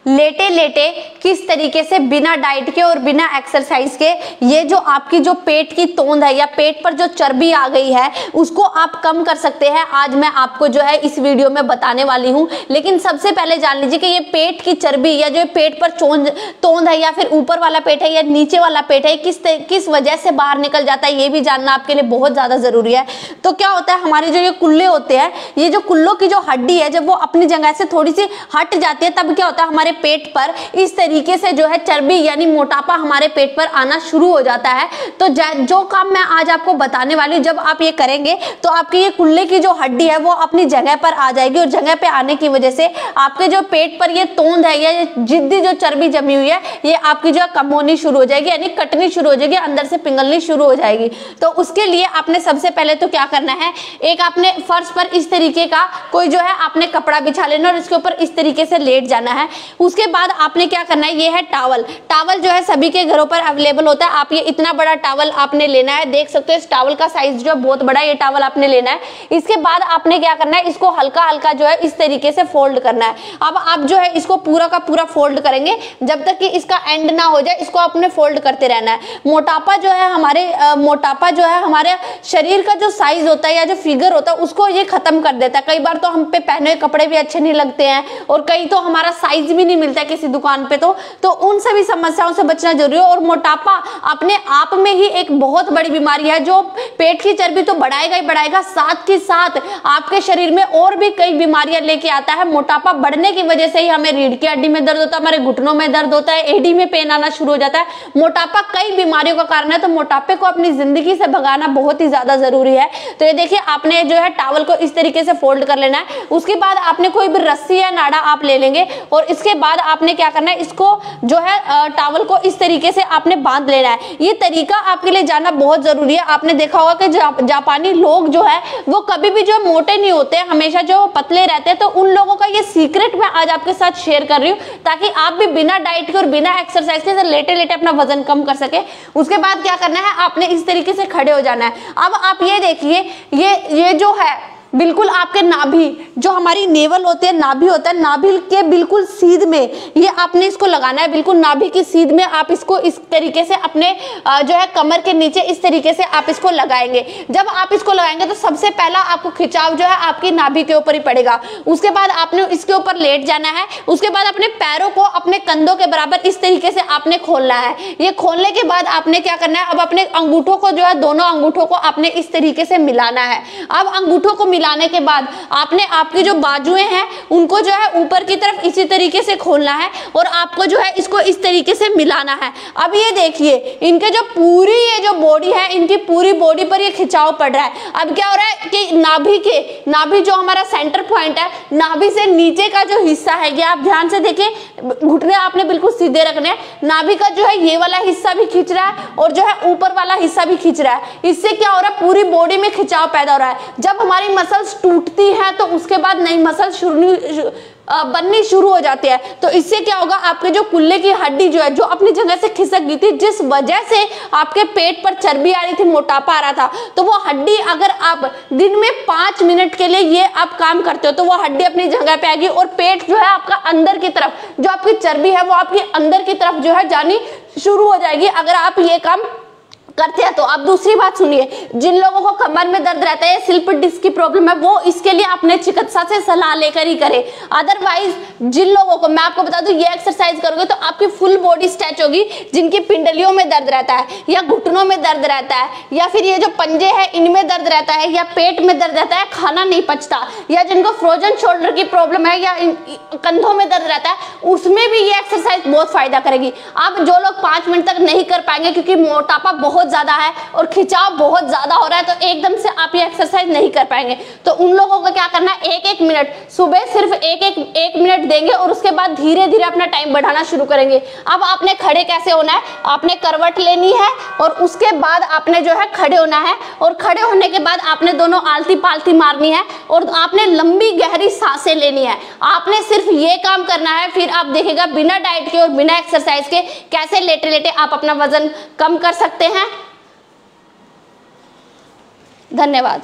लेटे लेटे किस तरीके से बिना डाइट के और बिना एक्सरसाइज के ये जो आपकी जो पेट की तोंद है या पेट पर जो चर्बी आ गई है उसको आप कम कर सकते हैं, आज मैं आपको जो है इस वीडियो में बताने वाली हूं। लेकिन सबसे पहले जान लीजिए कि ये पेट की चर्बी या जो पेट पर तोंद है या फिर ऊपर वाला पेट है या नीचे वाला पेट है किस वजह से बाहर निकल जाता है, ये भी जानना आपके लिए बहुत ज्यादा जरूरी है। तो क्या होता है, हमारे जो ये कुल्ले होते हैं, ये जो कुल्लों की जो हड्डी है जब वो अपनी जगह से थोड़ी सी हट जाती है तब क्या होता है, हमारे पेट पर इस तरीके से जो है चर्बी यानी मोटापा हमारे पेट पर आना शुरू हो जाता है। तो जो काम मैं आज आपको बताने वाली हूं, जब आप ये करेंगे तो आपके ये कुल्ले की जो हड्डी है वो अपनी जगह पर आ जाएगी और जगह पे आने की वजह से आपके जो पेट पर ये तोंद है या जिद्दी जो चर्बी जमी हुई है ये आपकी जो कम होनी शुरू हो जाएगी, यानी कटनी शुरू हो जाएगी, अंदर से पिघलनी शुरू हो जाएगी। तो उसके लिए आपने सबसे पहले तो क्या करना है, एक आपने फर्श पर इस तरीके का कोई जो है आपने कपड़ा बिछा लेना और इसके ऊपर इस तरीके से लेट जाना है। उसके बाद आपने क्या करना है, ये है टावल। टावल जो है सभी के घरों पर अवेलेबल होता है। आप ये इतना बड़ा टावल आपने लेना है, देख सकते हो इस टावल का साइज जो है बहुत बड़ा, ये टावल आपने लेना है। इसके बाद आपने क्या करना है, इसको हल्का हल्का जो है इस तरीके से फोल्ड करना है। अब आप जो है इसको पूरा का पूरा फोल्ड करेंगे जब तक कि इसका एंड ना हो जाए, इसको आपने फोल्ड करते रहना है। मोटापा जो है हमारे शरीर का जो साइज होता है या जो फिगर होता है उसको ये खत्म कर देता है। कई बार तो हम पे पहने हुए कपड़े भी अच्छे नहीं लगते हैं और कई तो हमारा साइज भी नहीं मिलता है किसी दुकान पे, तो उन सभी समस्याओं से बचना जरूरी है। और मोटापा अपने आप में ही एक बहुत बड़ी बीमारी है जो पेट की चर्बी तो बढ़ाएगा ही बढ़ाएगा, साथ ही साथ आपके शरीर में और भी कई बीमारियां लेके आता है। मोटापा बढ़ने की वजह से ही हमें रीढ़ की हड्डी में दर्द होता है, हमारे घुटनों में दर्द होता है, एडी में पेन आना शुरू हो जाता है। मोटापा कई बीमारियों का कारण है, तो मोटापे को अपनी जिंदगी से भगाना बहुत ही ज्यादा जरूरी है। तो ये देखिए आपने जो है टावल को इस तरीके से फोल्ड कर लेना है। उसके बाद आपने कोई भी रस्सी या नाड़ा आप ले लेंगे और इसके बाद आपने क्या करना है, इसको जो है टावल को इस तरीके से आपने बांध लेना है। ये तरीका आपके लिए जानना बहुत जरूरी है। आपने देखा होगा कि जापानी लोग जो है वो कभी भी जो मोटे नहीं होते, हमेशा जो पतले रहते हैं। तो उन लोगों का ये सीक्रेट मैं आज आपके साथ शेयर कर रही हूँ ताकि आप भी बिना डाइट के और बिना एक्सरसाइज के लेटे लेटे अपना वजन कम कर सके। उसके बाद क्या करना है, आपने इस तरीके से खड़े हो जाना है। अब आप ये देखिए ये जो है बिल्कुल आपके नाभि, जो हमारी नेवल होती है, नाभि होता है, नाभि के बिल्कुल सीध में ये आपने इसको लगाना है। बिल्कुल नाभि की सीध में आप इसको इस तरीके से अपने जो है कमर के नीचे इस तरीके से आप इसको लगाएंगे। जब आप इसको लगाएंगे तो सबसे पहला आपको खिंचाव जो है आपकी नाभि के ऊपर ही पड़ेगा। उसके बाद आपने इसके ऊपर लेट जाना है। उसके बाद अपने पैरों को अपने कंधों के बराबर इस तरीके से आपने खोलना है। ये खोलने के बाद आपने क्या करना है, अब अपने अंगूठों को जो है दोनों अंगूठों को आपने इस तरीके से मिलाना है। अब अंगूठों को मिलाने के बाद आपने आपकी जो बाजुएं हैं उनको जो है ऊपर की तरफ इसी तरीके से खोलना है और आपको जो है इसको इस तरीके से मिलाना है। अब ये देखिए इनके जो पूरी ये जो बॉडी है, इनकी पूरी बॉडी पर ये खिंचाव पड़ रहा है। अब क्या हो रहा है कि नाभि जो हमारा सेंटर पॉइंट है, नाभि से नीचे का जो हिस्सा है ये आप ध्यान से देखिए, घुटने आपने बिल्कुल सीधे रखने हैं। नाभि का जो है ये वाला हिस्सा भी खींच रहा है और जो है ऊपर वाला हिस्सा भी खींच रहा है। इससे क्या हो रहा है, पूरी बॉडी में खिंचाव पैदा हो रहा है। जब हमारी मसल्स टूटती है तो उसके बाद नई मसल्स बननी शुरू हो जाती है। तो इससे क्या होगा, आपके जो कुल्ले की हड्डी जो है जो अपनी जगह से खिसक गई थी, जिस वजह से आपके पेट पर चर्बी आ रही थी, मोटापा आ रहा था, तो वो हड्डी अगर आप दिन में 5 मिनट के लिए ये आप काम करते हो तो वो हड्डी अपनी जगह पे आएगी और पेट जो है आपका अंदर की तरफ, जो आपकी चर्बी है वो आपकी अंदर की तरफ जो है जानी शुरू हो जाएगी अगर आप ये काम करते हैं तो। अब दूसरी बात सुनिए, जिन लोगों को कमर में दर्द रहता है, स्लिप डिस्क की प्रॉब्लम है, वो इसके लिए अपने चिकित्सा से सलाह लेकर ही करें। अदरवाइज जिन लोगों को मैं आपको बता दूं, ये एक्सरसाइज करोगे तो आपकी फुल बॉडी स्ट्रेच होगी। जिनकी पिंडलियों में दर्द रहता है या घुटनों में दर्द रहता है या फिर ये जो पंजे है इनमें दर्द रहता है या पेट में दर्द रहता है, खाना नहीं पचता, या जिनको फ्रोजन शोल्डर की प्रॉब्लम है या कंधों में दर्द रहता है, उसमें भी ये एक्सरसाइज बहुत फायदा करेगी। अब जो लोग 5 मिनट तक नहीं कर पाएंगे क्योंकि मोटापा बहुत ज्यादा है और खिंचाव बहुत ज्यादा हो रहा है, तो एकदम से आप ये एक्सरसाइज नहीं कर पाएंगे, तो उन लोगों को क्या करना है, 1-1 मिनट सुबह सिर्फ 1 मिनट देंगे और उसके बाद धीरे धीरे अपना टाइम बढ़ाना शुरू करेंगे। अब आपने खड़े कैसे होना है, आपने करवट लेनी है और उसके बाद आपने जो है खड़े होना है और खड़े होने के बाद आपने दोनों आलती पालती मारनी है और आपने लंबी गहरी सांसें लेनी है। आपने सिर्फ ये काम करना है, फिर आप देखिएगा बिना डाइट के और बिना एक्सरसाइज के कैसे लेटे लेटे आप अपना वजन कम कर सकते हैं। धन्यवाद।